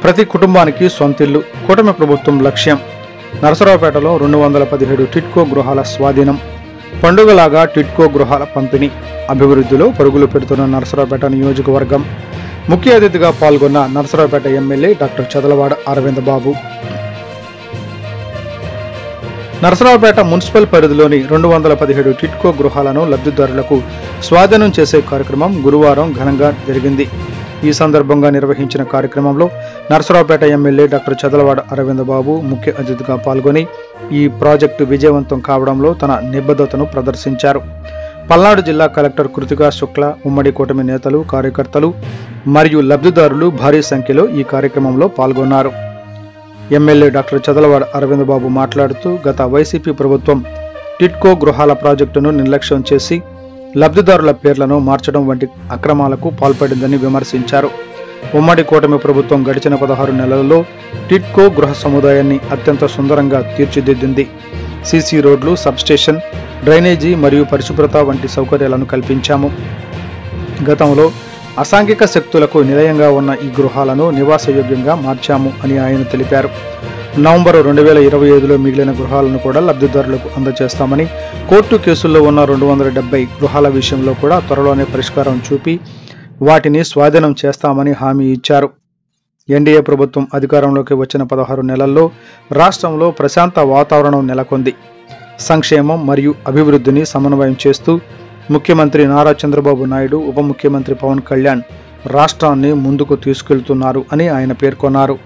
ప్రతి కుటుంబానికి సొంతిల్లు కూటమి ప్రభుత్వం లక్ష్యం. నరసరావుపేటలో 217 టిడ్కో గృహాల స్వాధీనం. పండుగలాగా టిడ్కో గృహాల పంపిణీ. అభివృద్ధిలో పరుగులు పెడుతున్న నరసరావుపేట నియోజకవర్గం. ముఖ్య అతిథిగా పాల్గొన్న నరసరావుపేట ఎమ్మెల్యే డాక్టర్ చదలవాడ అరవింద్ బాబు. నరసరావుపేట మున్సిపల్ పరిధిలోని 217 టిడ్కో గృహాలను లబ్ధిదారులకు స్వాధీనం చేసే కార్యక్రమం గురువారం ఘనంగా జరిగింది. ఈ సందర్భంగా నిర్వహించిన కార్యక్రమంలో నరసరావుపేట ఎమ్మెల్యే డాక్టర్ చదలవాడ అరవింద్ బాబు ముఖ్య అతిథిగా పాల్గొని ఈ ప్రాజెక్టు విజయవంతం కావడంలో తన నిబద్ధతను ప్రదర్శించారు. పల్నాడు జిల్లా కలెక్టర్ కృతికా శుక్లా, ఉమ్మడి కూటమి నేతలు, కార్యకర్తలు మరియు లబ్ధిదారులు భారీ సంఖ్యలో ఈ కార్యక్రమంలో పాల్గొన్నారు. ఎమ్మెల్యే డాక్టర్ చదలవాడ అరవింద్ బాబు మాట్లాడుతూ గత వైసీపీ ప్రభుత్వం టిడ్కో గృహాల ప్రాజెక్టును నిర్లక్ష్యం చేసి లబ్ధిదారుల పేర్లను మార్చడం వంటి అక్రమాలకు పాల్పడిందని విమర్శించారు. ఉమ్మడి కూటమి ప్రభుత్వం గడిచిన 16 నెలలలో టిడ్కో గృహ సముదాయాన్ని అత్యంత సుందరంగా తీర్చిదిద్దింది. సీసీ రోడ్లు, సబ్స్టేషన్, డ్రైనేజీ మరియు పరిశుభ్రత వంటి సౌకర్యాలను కల్పించాము. గతంలో అసాంఘిక శక్తులకు నిలయంగా ఉన్న ఈ గృహాలను నివాసయోగ్యంగా మార్చాము అని ఆయన తెలిపారు. నవంబర్ 2025లో మిగిలిన గృహాలను కూడా లబ్ధిదారులకు అందజేస్తామని, కోర్టు కేసుల్లో ఉన్న 270 గృహాల విషయంలో కూడా త్వరలోనే పరిష్కారం చూపి వాటిని స్వాధీనం చేస్తామని హామీ ఇచ్చారు. ఎన్డీఏ ప్రభుత్వం అధికారంలోకి వచ్చిన 16 నెలల్లో రాష్ట్రంలో ప్రశాంత వాతావరణం నెలకొంది. సంక్షేమం మరియు అభివృద్ధిని సమన్వయం చేస్తూ ముఖ్యమంత్రి నారా చంద్రబాబు నాయుడు, ఉప ముఖ్యమంత్రి పవన్ కళ్యాణ్ రాష్ట్రాన్ని ముందుకు తీసుకెళ్తున్నారు అని ఆయన పేర్కొన్నారు.